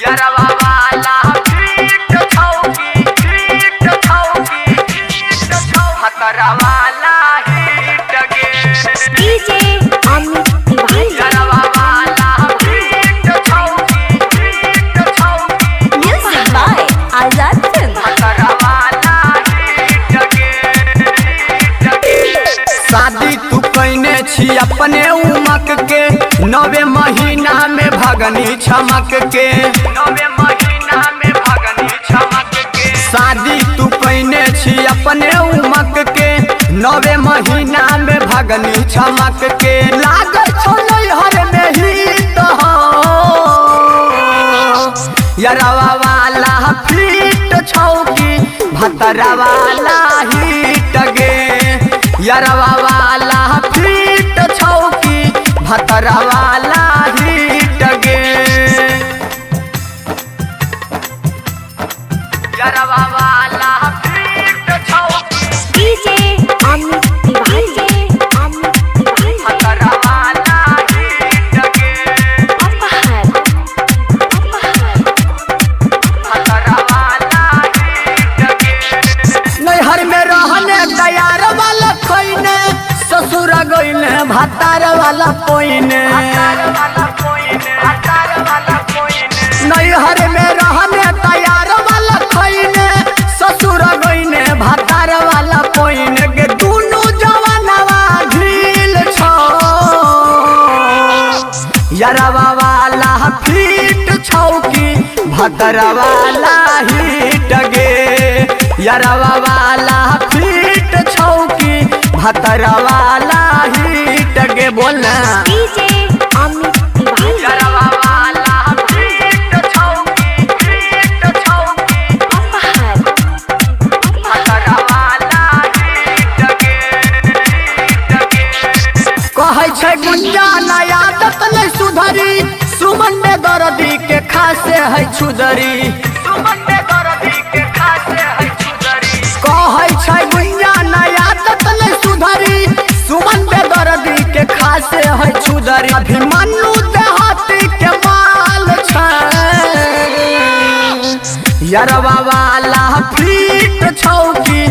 यारवा वाला पीट छौकी खतरा वाला हिट गे डीजे अमित तिवारी यारवा वाला पीट छौकी म्यूजिक बाय आजाद फिल्म खतरा वाला हिट गे शादी तू कैने छी अपने उमक के 9वें महीना में भगनी छमक के 9वें महीना में भगनी छमक के शादी तू कैने छी अपने उमक के 9वें महीना में भगनी छमक के लागल छौ नैहर में ही तो यारवा वाला पीट छौकी भतरा वाला हिट गे यारवा वाला पीट छौकी भतरा वाला हिट गे यारवा वाला पीट छौकी डीजे अमित तिवारी भतरा वाला हिट गे अपहर भतरा वाला हिट गे नैहर में रहने तैयार वाला खैने ससुर गइने भतार वाला पोइने नैहर में रहने तैयार वाला खैने ससुर गइने भतार वाला पोइने के दुनु जवानवा ढील छौ यारवा वाला पीट छौकी भतरा वाला हिट गे यारवा वाला पीट छौकी भतरा वाला हिट गे बोलना डीजे अमित तिवारी यारवा वाला पीट छौकी अपहर भतरा वाला हिट गे कहै छै गुंजा नया आदत नहीं सुधरी सुमन में दर्दी के खासे है छुदरी सुमन में दर्दी के खासे है छुदरी कहै छै गुंजा नया आदत नहीं सुधरी सुमन में दर्दी के खासे है छुदरी अभिमन्यु देहाती के माल छै यारवा वाला पीट छौकी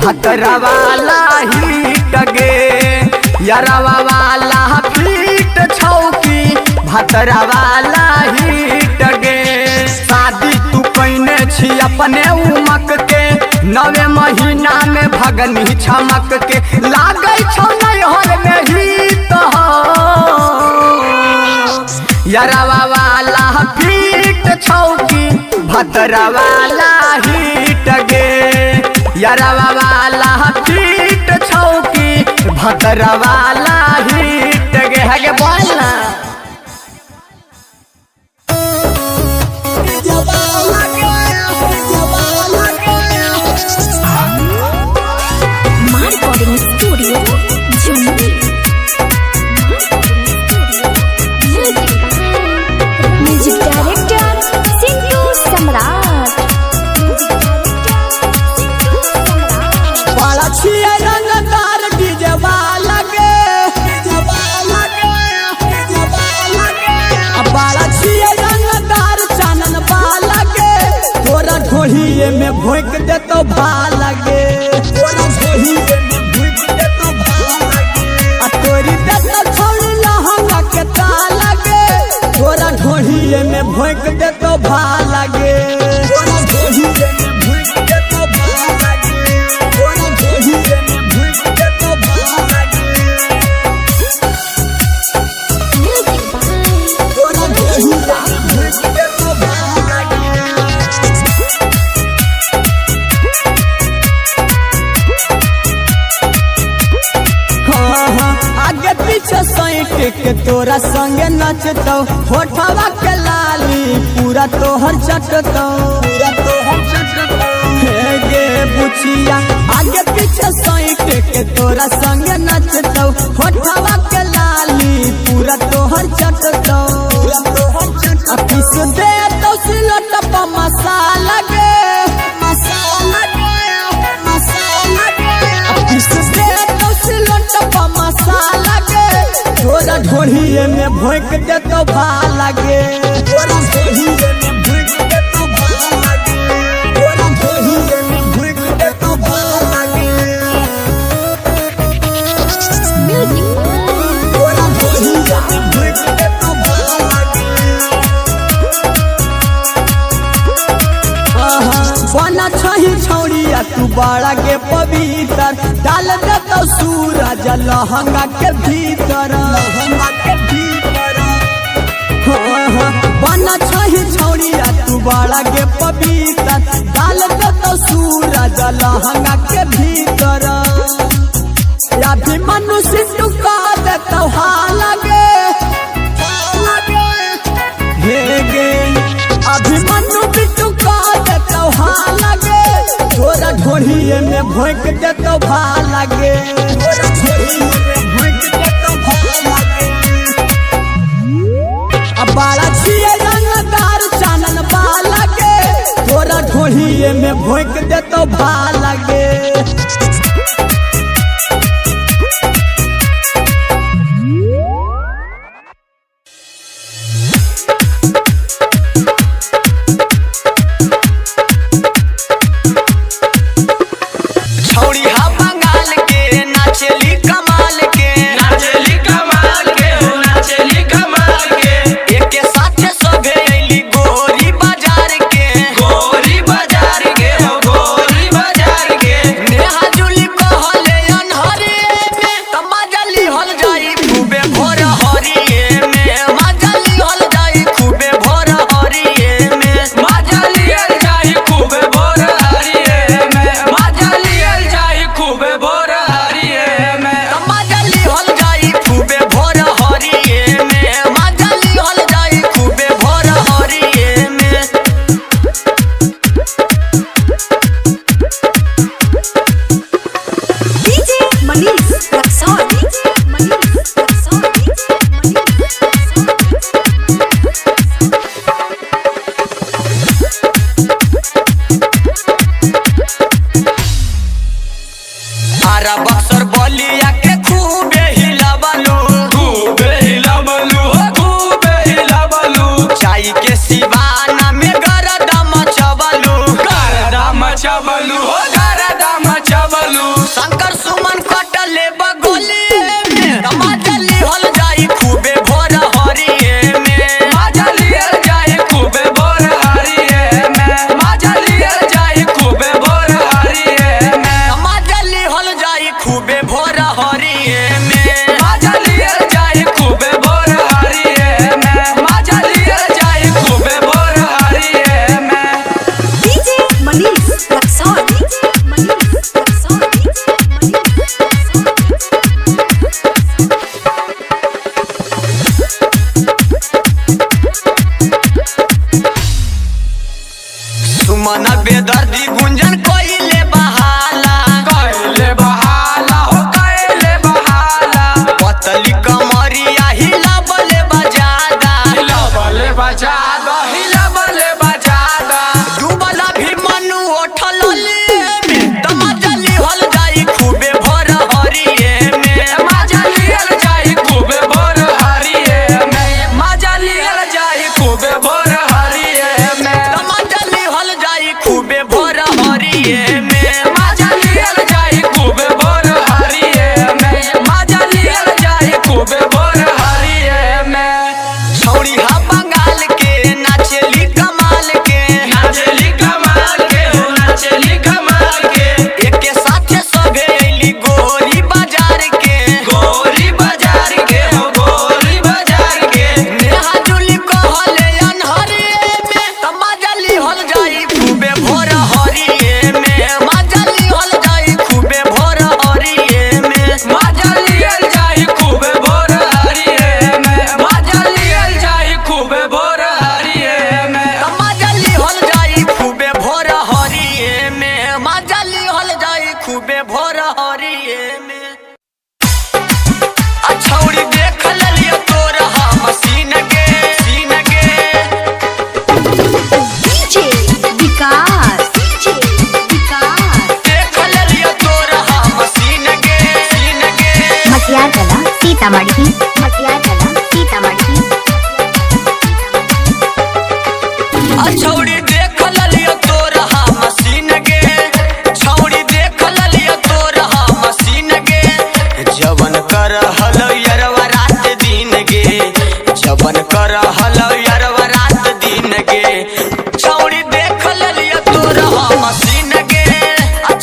भतरा वाला हिट गे यारवा वाला पीट छौकी भतरा वाला हिट गे शादी तू कैने छी अपने उमक के 9वें महीना में भगनी छमक के लागै छौ नैहर में ही तो यारवा वाला पीट छौकी भतरा वाला हिट गे यारवा वाला पीट छौकी भतरा वाला हिट गे हगे बोलना मार रिकॉर्डिंग स्टूडियो जुम्मन म्यूजिक डायरेक्टर सिंधु सम्राट बाला छिए रंगदार डीजे वाला गे बाला छिए रंगदार चानन वाला गे तोरा ढोहिए में भोंक देतो भाला गे तोरा ढोहिए में भोंक देतो भाला गे आ तोरी देतो छोड़ लहंगा के ताला गे तोरा ढोहिए में भोंक देतो भाला गे तोरा ढोहिए में भोंक देतो भाला गे तोरा ढोहिए में भोंक देतो भाला गे म्यूजिक बाय तोरा ढोहिए में भोंक देतो भाला गे आगे पीछे सैट के तोरा संगे नचतौ होठवा के लाली पूरा तोहर चटतौ हे गे बुचिया आगे पीछे सैट के तोरा संगे नचतौ होठवा के लाली पूरा तोहर चटतौ पीस दे तो सिलट पर मसाला गे पीस दे तो सिलट पर मसाला गे तोरा ढोढ़िए में भोंक देतो भाला गे तोरा ढोढ़िए में भूख दे तो भाला लगे तोरा ढोहिए में भूख दे तो भाला लगे Music तोरा ढोहिए में भूख दे तो भाला लगे बना छही छौड़िया तू बड़ा के पवित्र डाल दे तो सूरज लहंगा के भीतर बना छही छौड़िया तू बड़ा के पवित्र डाल दे तो सूरज लहंगा के भीतर या भी मनुष्य टुका दे तो लगे हे गे अभिमन्यु बिट्टू का दे तो लगे तोरा ढोढ़िए में भोंक दे तो लगे तोरा ढोढ़िए में भोंक दे तो लगे अब बाड़ा छिए रंगदार चानन लगे तोरा ढोढ़िए में भोंक दे तो लगे बक्सर बलिया के खूबे हिलाबलू चाय के सिवाना में गरदा मचबलू शंकर सुमन कटले बगोली में तमाजली हल जाई खूबे भोर हरिए में माजलियल जाई खूबे भोर हरिए में माजलियल जाई खूबे भोर हरिए में तमाजली हल जाई खूबे भोर हरिए में माजलियल जाई खूबे भोर हरिए में माजलियल जाई खूबे भोर हरिए में DJ Manish Raksol DJ Manish Raksol सुमन बेदर्दी गुंजन कोइले बहाला हो कइले बहाला पतली कमरिया हिलाबले बजादा डूबला भी मनु उठल में तमाजली हल जाई खूबे भोर हरिए में माजलियल जाई खूबे भोर हरिए में माजलियल जाई खूबे भोर हरिए में तमाजली हल जाई खूबे भोर हरिए में माजलियल जाई खूबे भोर हरिए में माजलियल जाई खूबे भोर हरिए में छौड़ी हा बंगाल के नाचेली कमाल के एके साथे सभे अइली गोरी बाजार के नेहा जुली कहले अनहरे में तमाजली हल जाई खूबे भोर हरिए में माजली हल जाई खूबे भोर हरिए में माजलियल जाई खूबे भोर हरिए में माजलियल जाई खूबे जवन कर हलो यारवा रात दिन के छौड़ी देख लिया तोर मसीन के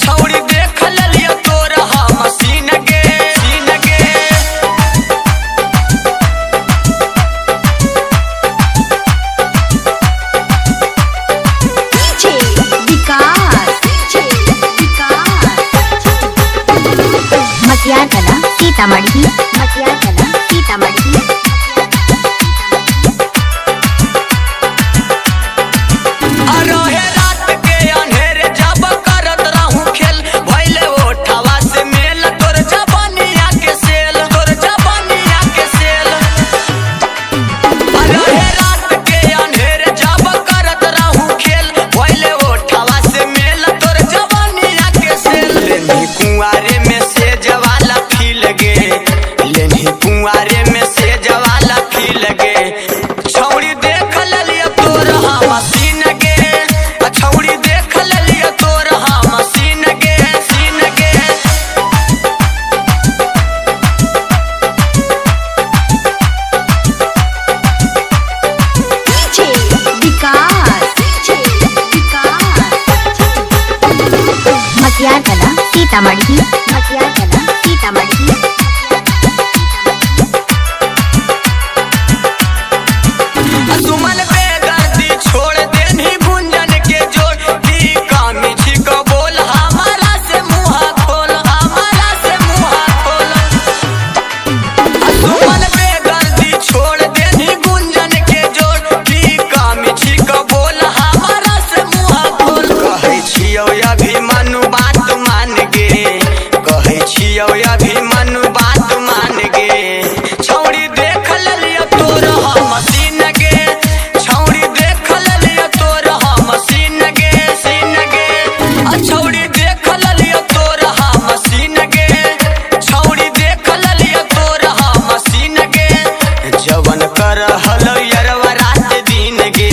छौड़ी देख लिया तोर मसीन के सीन के DJ विकास मटियार कला सीतामढ़ी मटियार कला सीतामढ़ी अरोहे रात के अंधेरे जब करत रहूं खेल भइले ओठवा से मेल तोर जवानिया के सेल तोर जवानिया के सेल अरोहे रात के अंधेरे जब करत रहूं खेल भइले ओठवा से मेल तोर जवानिया के सेल लेनी कुंवारे में से जवाला फील गे लेनी कुंवारे में से जवाला फील गे छौड़ी देख लिया तोर मसीन के छौड़ी देख लिया तोर मसीन के सीन के DJ विकास मटियार कला सीतामढ़ी मटियार कला सीतामढ़ी सुमन बेदर्दी छोड़ देनी गुंजन के जोड़ दी कामी छिक बोल हमारा से मुहा खोल हमारा से मुहा खोल सुमन बेदर्दी छोड़ देनी गुंजन के जोड़ दी कामी छिक बोल हमारा से मुहा खोल कहै छियौ अभिमन्यु बात मान गे कहै छियौ अभिमन्यु बात मान गे छौड़ी देख लिया तोर मसीन गे छौड़ी देख लिया तोर मसीन गे सीन गे छौड़ी देख लिया तोर मसीन गे छौड़ी देख लिया तोर मसीन गे जवन कर हलो यारवा रात दिन गे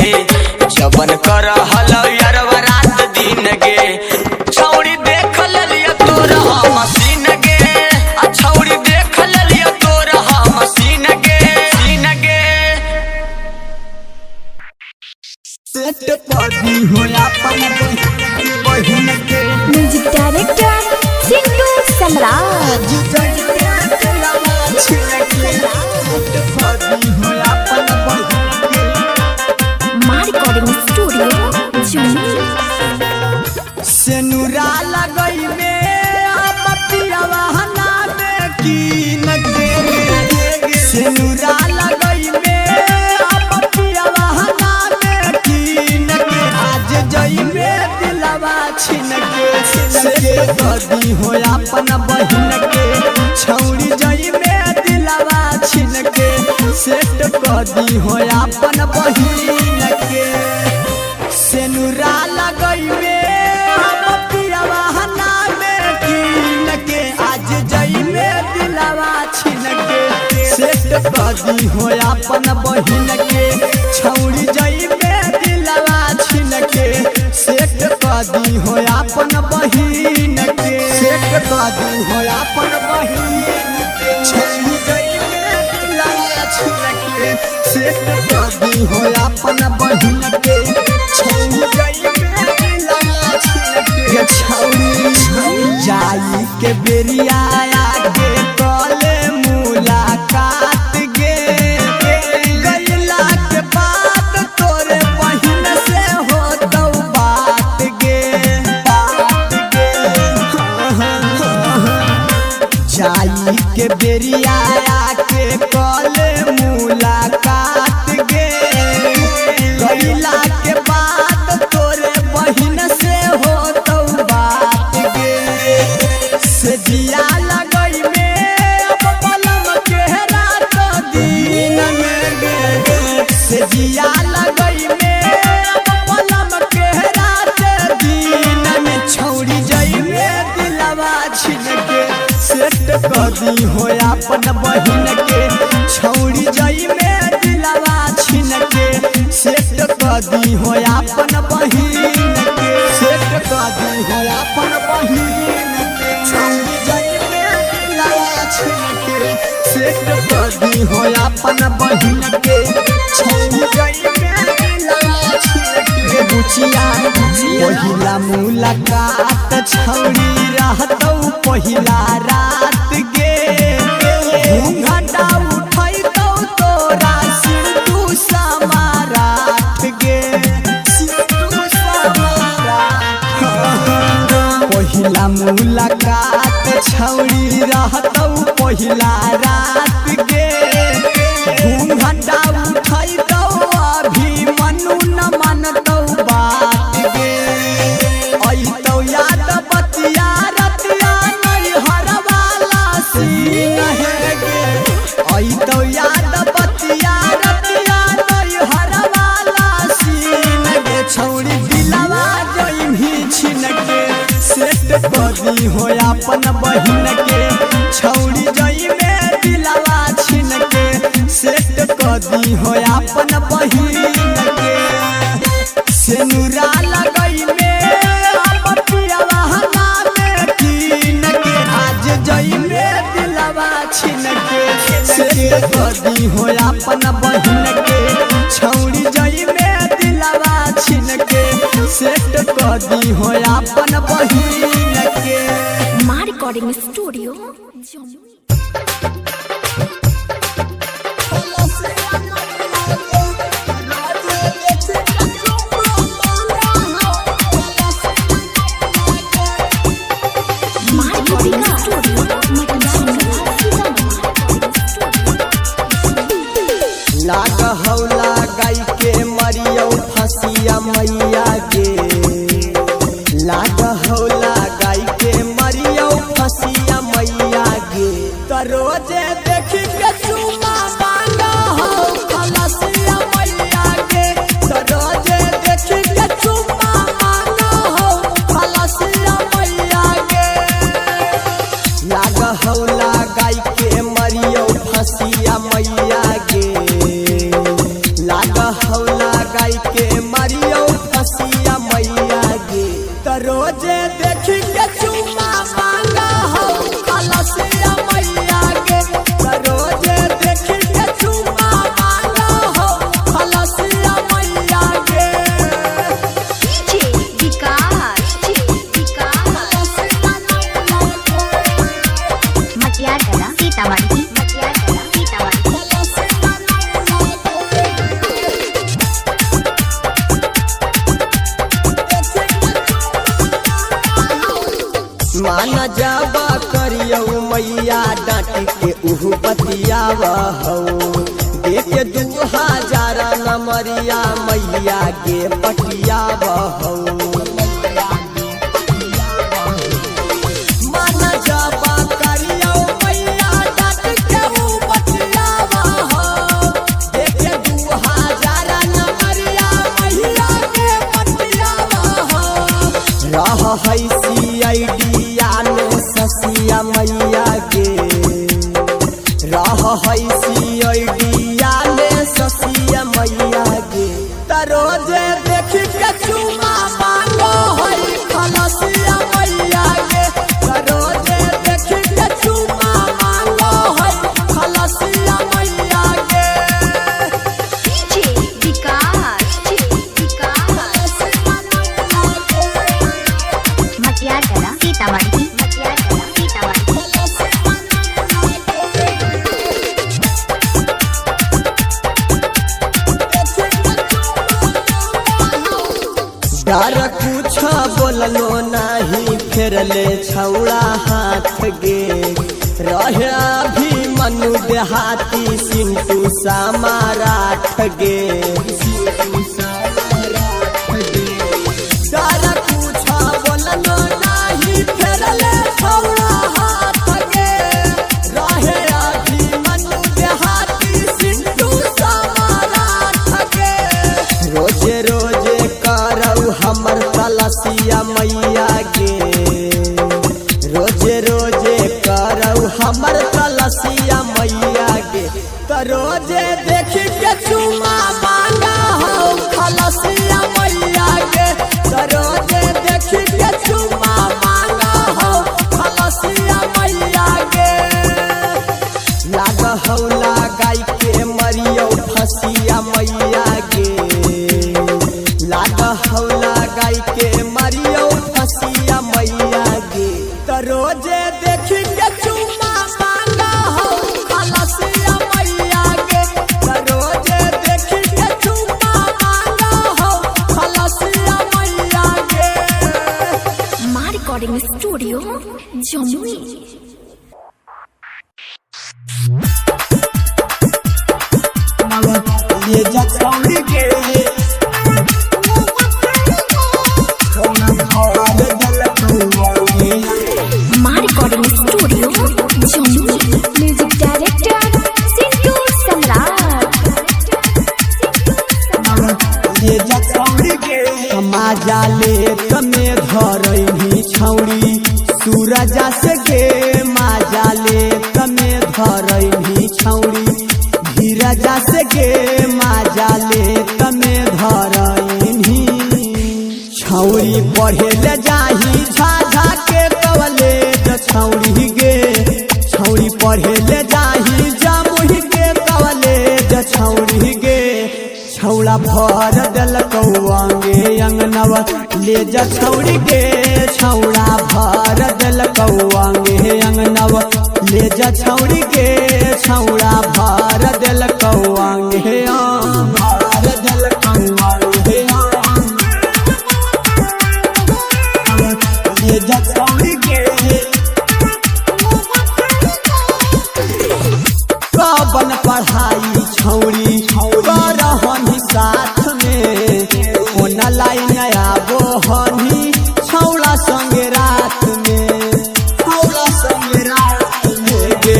जवन कर हलो यारवा रात दिन गे छौड़ी देख लिया तोर मसीन गे छौड़ी देख लिया तोर मसीन गे सीन गे सेट पदी हो अपन बहिन के म्यूजिक डायरेक्टर सिंधु सम्राट सेट पदी हो अपन बहिन के मां रिकॉर्डिंग स्टूडियो जूनी सेनुरा लगई में पतियावा हना में कीन के सेनुरा लगई में पतियावा हना में कीन के आज जई में दिलवा छिन के सेट पदी हो अपन बहिन के छौड़ी जई में दिलवा छिन के सेट पदी हो अपन बहिन के सेनुरा लगई में पतियावा हना में कीन के आज जई में दिलवा छिन के सेट पदी हो अपन बहिन के छौड़ी जई में दिलवा छिन के सेट पदी हो अपन बहिन के सेट पदी हो अपन बहिन के छौड़ी जई में दिलवा छिन के सेट पदी हो अपन बहिन के छौड़ी जई में दिलवा छिन के छौड़ी जाई के बेरिया के कले मुलाकात गे गइला के बाद तोरे बहिन से हो तो बात गे जाई के बेरिया के कले मुलाकात गे गइला के बाद तोरे बहिन से हो तो बात गे से जिया लगई में अब पलम के रात दिन में गे से जिया लगई में अब पलम के रात दिन में छौड़ी जई में दिलवा छिन के सेट कदी हो अपन बहिन के छौड़ी जई में दिलवा छिन के सेट कदी हो अपन बहिन के सेट कदी हो अपन बहिन के छौड़ी जई में दिलवा छिन के सेट कदी हो हो अपन बहिन के छौड़ी जई में दिलवा छिनके बुचिया पहिला मुलाकात छौड़ी रहतौ पहिला रात गे घूंघटा उठैतौ तोरा सिंधु समारात गे सिंधु समारात पहिला मुलाकात छौड़ी रहतौ पहिला रात गे घूंघटा उठैतौ अभी मनु न मानतौ बात गे अइतौ याद बतिया रतिया नैहर वाला सीन है गे अइतौ याद बतिया रतिया नैहर वाला सीन गे छौड़ी दिलवा जइमी छिनके सेट कदी हो अपन बहिन के छौड़ी जई में दिलवा छिनके सेट कदी हो अपन बहिन के सेनुरा लगई में अब पियावा नाम कीन के आज जई में दिलवा छिनके सेट कदी हो अपन बहिन के छौड़ी जई में दिलवा छिनके सेट कदी हो अपन बहिन के मां रिकॉर्डिंग स्टूडियो जमुई। लाग हौला गाय के मरियौ फसिया मैया गे लाग हौला गाय के मरियौ फसिया मैया गे त रोजे देखी के चुमा मांगा हो फलसिया मैया गे त रोजे देखी के चुमा मांगा हो फलसिया मैया गे लाग हौला गाय के मरियौ फसिया मैया गे लाग हौला गाय के मरियौ फसिया मैया गे त रोजे देखी के चुमा मांगा हो फलसिया मैया गे त रोजे देखी के चुमा मांगा हो फलसिया मैया गे डीजे विकास मटियार कला सीतामढ़ी माना जाबा करियौ मैया डांटी के उहु बतियावा हो देखे 2000 नमरिया मैया गे पटियावा हो माना जाबा करियौ मैया डांटी के उहु बतियावा हो देखे 2000 नमरिया मैया गे पटियावा हो रह है CID ससिया मैया गे रह है CID में ससिया मैया गे त रोजे देखी के चुमा मांगो है फलसिया मैया गे त रोजे देखी के चुमा मांगो है फलसिया मैया गे डीजे विकास मटियार कला सीतामढ़ी डर कुछ बोललो नहीं फेरले छौड़ा हाथ गे रहे अभी मनु देहाती सिंटू समाराठ गे डर कुछ बोललो नहीं फेरले छौड़ा हाथ गे रहे अभी मनु देहाती सिंटू समाराठ गे रोजे रोजे हमर फलसिया मैया गे रोजे रोजे करौ हमर फलसिया मैया गे त रोजे देखी के चुमा मांगा हो खलसिया मैया गे लाग हौला गाय के मारियो फसिया मैया गे त रोजे देखी के चुमा मांगा हो खलसिया मैया गे त रोजे देखी के चुमा मांगा हो खलसिया मैया गे। मां रिकॉर्डिंग स्टूडियो जमुई। ये जचौड़ी के मां recording studio Jamui. Music director Siddhu Samrat. ये जचौड़ी के समाजा ले तमे धरई छौड़ी सूरजा से गे माजा ले तमे धरई छौड़ी धीरजा से गे माजा ले तमे धरई छौड़ी पढ़े ले जाही झाझा के कॉलेज छौड़ी गे छौड़ी पढ़े ले जाही जमुई के कॉलेज छौड़ी गे छौड़ा भर दल कौआंगे अंगनवा ले जा छौड़ी गे छौड़ा भर दल कौआंगे अंगनवा ले जा छौड़ी गे छौड़ा भर दल कौआंगे भर दल कौआंगे ले जा छौड़ी गे कबन पढ़ाई छौड़ी करहनी साथ में ओना लाइन आबो हनी छौड़ा संगे रात में छौड़ा संगे रात में गे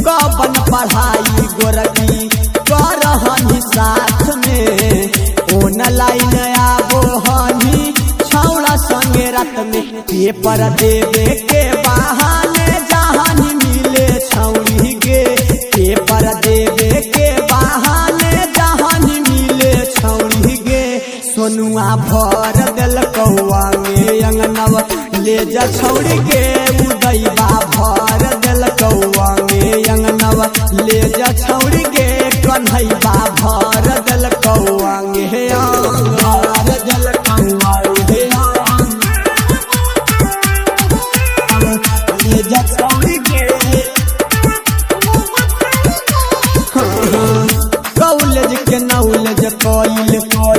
कबन पढ़ाई गोरकी करहनी साथ में ओना लाइन आबो हनी छौड़ा संगे रात में पेपर देवे के बहाने जहानी मिले छौड़ी गे पेपर देवे के बहाने जहानी मिले छौड़ी गे सोनुआ भर दल कौआंगे अंगनवा ले जा छौड़ी गे उदैबा भर दल कौआंगे अंगनवा ले जा छौड़ी गे कन्हैबा भर दल कौआंगे भर दल कौआंगे ले जा छौड़ी गे कॉलेज के नॉलेज कइल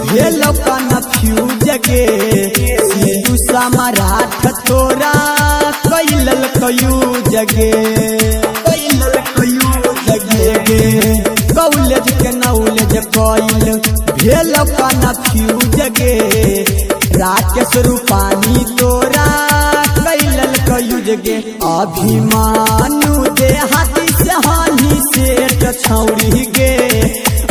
भेल कन्फ्यूज गे सिद्धू सम्राट तोरा कैलल कयूज गे कैलल कयूज गे कॉलेज के नॉलेज कइल भेल कन्फ्यूज गे राकेश रूपानी तोरा कैलल कयूज गे अभिमानु देहाती से हानि सेठ छौड़ी गे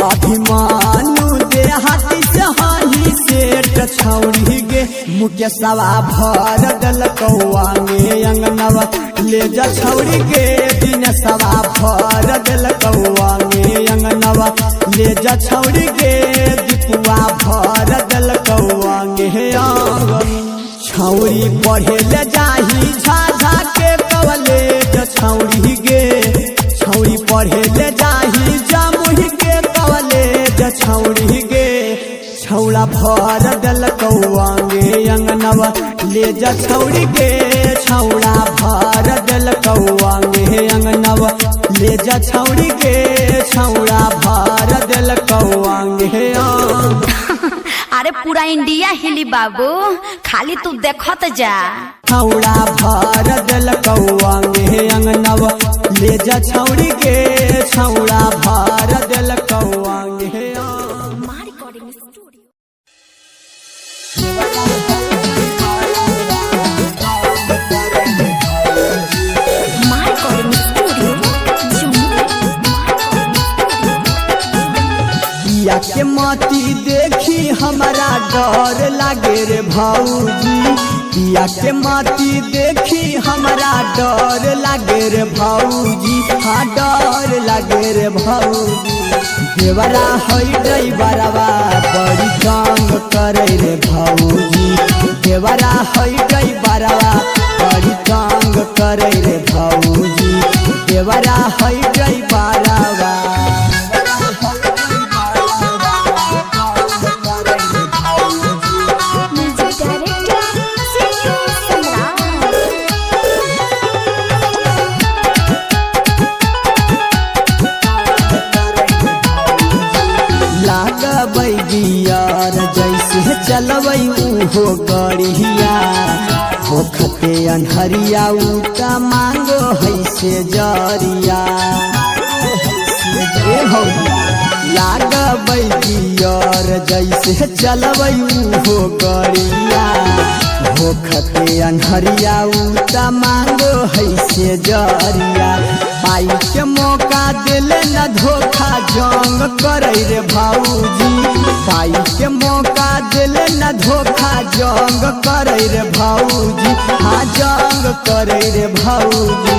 अभिमानु देहाती से हानि सेठ छौड़ी गे मुकेशवा भर दल कौआंगे अंगनवा ले जा छौड़ी गे दिनेशवा भर दल कौआंगे अंगनवा ले जा छौड़ी गे दीपुआ भर दल कौआंगे आंगन छौड़ी पढ़े ले जाही झाझा के कॉलेज छौड़ी गे छौड़ी पढ़े ले जाही जमुई के कॉलेज छौड़ी गे छौड़ा भर दल कौआंगे अंगनवा ले जा छौड़ी गे छौड़ा भर दल कौआंगे अंगनवा ले जा छौड़ी गे छौड़ा भर दल कौआंगे अरे पूरा इंडिया हिली बाबू, खाली तू देखत जा। छौड़ा भर दल कौआंगे अंगनवा ले जा छौड़ी के छौड़ा भर दल कौआंगे मां रिकॉर्डिंग स्टूडियो पिया के माटी देखी हमारा डर लागे रे भाऊजी, पिया के माटी देखी हमारा डर लागे रे भाऊजी, हाँ डर लागे रे भाऊजी। देवरा है ड्राइवरवा बड़ी तंग करे रे भाऊजी, देवरा है ड्राइवरवा बड़ी तंग करे रे भाऊजी, देवरा है ड्राइवरवा लागबै गियर जैसे चलबै उहो गड़िया होखते अनहरिया उता मांगो है से जरिया लागबै गियर जैसे चलबै उहो गड़िया होखते अनहरिया उता मांगो है से जरिया पाई के मौका दिले न धोखा जंग करे रे भाऊजी पाई के मौका दिले न धोखा जंग करे रे भाऊजी हाँ जंग करे रे भाऊजी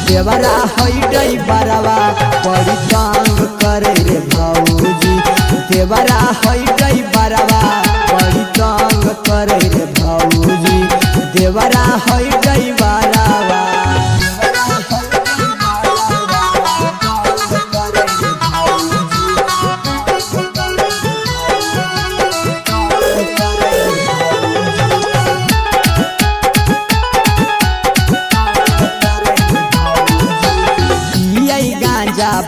देवरा है बरवा बड़ी तंग करे रे भाऊजी देवरा है बरवा बड़ी तंग करे रे भाऊजी देवरा है बरवा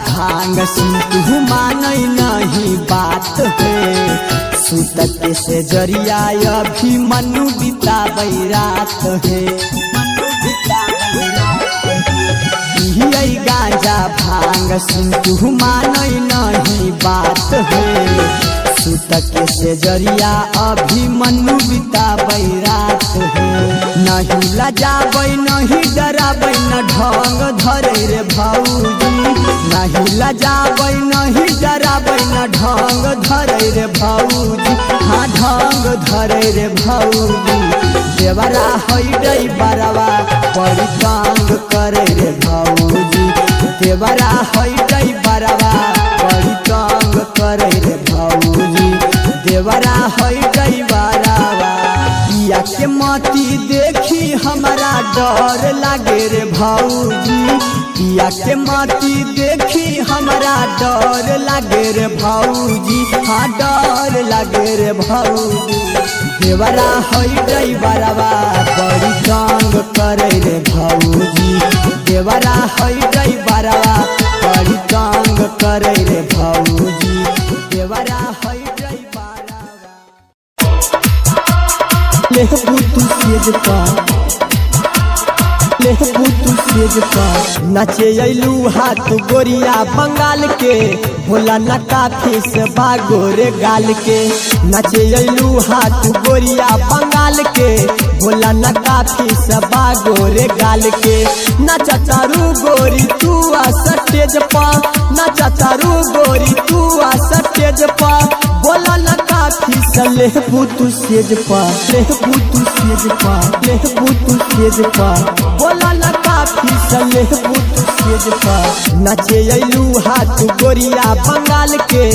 भांग तू मानै नहीं बात है सुतत से जरिया अभी मनु बिताबै रात है गांजा भांग तू मानै नहीं बात है सुतत से जरिया अभी मनु बिताबै रात है नहीं लजाबै नहीं डराबै न ढंग धरे रे भाऊजी नहीं लजाबै नहीं डराबै न ढंग धरे रे भाऊजी हाँ ढंग धरे रे भाऊजी देवरा है बरवा बड़ी तंग करे रे भाऊजी देवरा है बरवा बड़ी तंग करे रे भाऊजी देवरा है बरवा पिया के मती देखी हमारा डर लागे रे भाऊजी पिया के मती देखी हमारा डर लागे रे भाऊजी हाँ डर लागे रे भाऊजी देवरा है बरवा बड़ी तंग करे रे भाऊजी देवरा है बरवा बड़ी तंग करे रे भाऊजी देवरा है ले तू सेज पा ले तू सेज पा नाचे अइलू हाथ गोरिया बंगाल के भोला न काफी से बागोरे गाल के नाचे अइलू हाथ गोरिया बंगाल के भोला न काफी से बागोरे गाल के नाचा चारू गोरी तू आ स्टेज पा नाचा चारू गोरी तू आ स्टेज पा बोला न काफी से ले तू सेज पा ले तू सेज पा ले तू सेज पा बोला न काफी से ले तू सेज पा नाचे अइलू हाथ गोरिया बंगाल के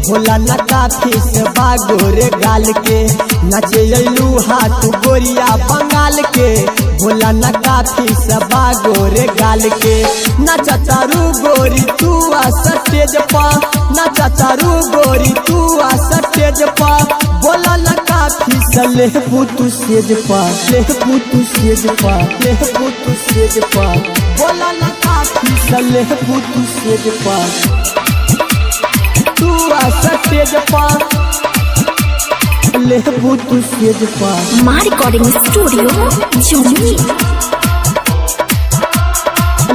भोला न काफी से बागोरे गाल के नाचे अइलू हाथ गोरिया बंगाल के भोला न काफी से बागोरे गाल के नाचा चारू गोरी तू आ स्टेज पा नाचा चारू गोरी तू आ स्टेज पा बोला न काफी से ले तू सेज पा ले तू सेज पा ले तू सेज पा बोला न काफी से ले तू सेज पा तू आ स्टेज पा ले तू सेज पा मां रिकॉर्डिंग स्टूडियो जमुई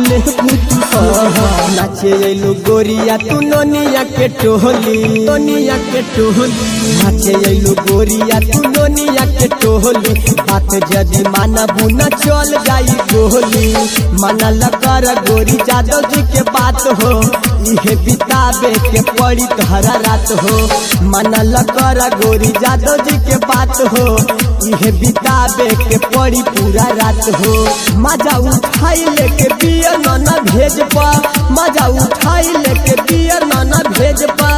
ले तू नाचे अइलू गोरिया तू नोनिया के टोहली नोनिया के टोहली नाचे अइलू गोरिया तू नोनिया के टोहली बात जदी मानबू न चल जाई गोली मनल कर गोरी जादव जी के बात हो इहे बितावे के पड़ी तहरा रात हो मनल कर गोरी जादव जी के बात हो इहे बितावे के पड़ी पूरा रात हो मजा उठाई लेके बियर न भेज पा मजा उठाई लेके बियर न भेज पा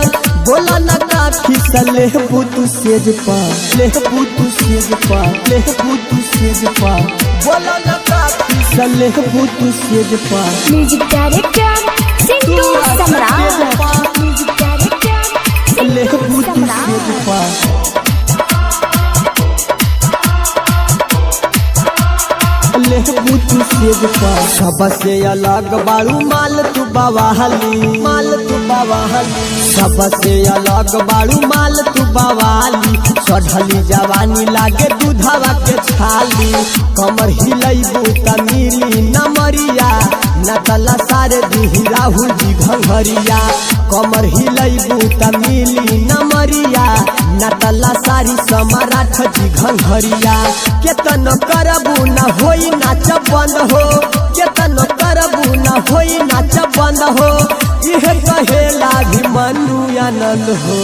बोला न काफी से ले तू सेज पा ले तू सेज पा ले तू सेज पा बोला न काफी से ले तू सेज पा म्यूजिक डायरेक्टर सिंटू सम्राट म्यूजिक डायरेक्टर ले तू सेज पा ले बुतू सेज पर सबसे अलग बाड़ू माल तू बवाली माल तू बवाली सबसे अलग बाड़ू माल तू बवाली चढ़ली जवानी लागे दूधवा के छाली कमर हिलैबू त मिली नमरिया नकला सारे दी राहुल जी घंघरिया कमर हिलैबू त मिली नमरिया नकला सारी समाराठ जी घंघरिया केतन करबू न होई नाच बंद हो केतन करबू न होई नाच बंद हो इह कहेला भी मनु आनंद हो।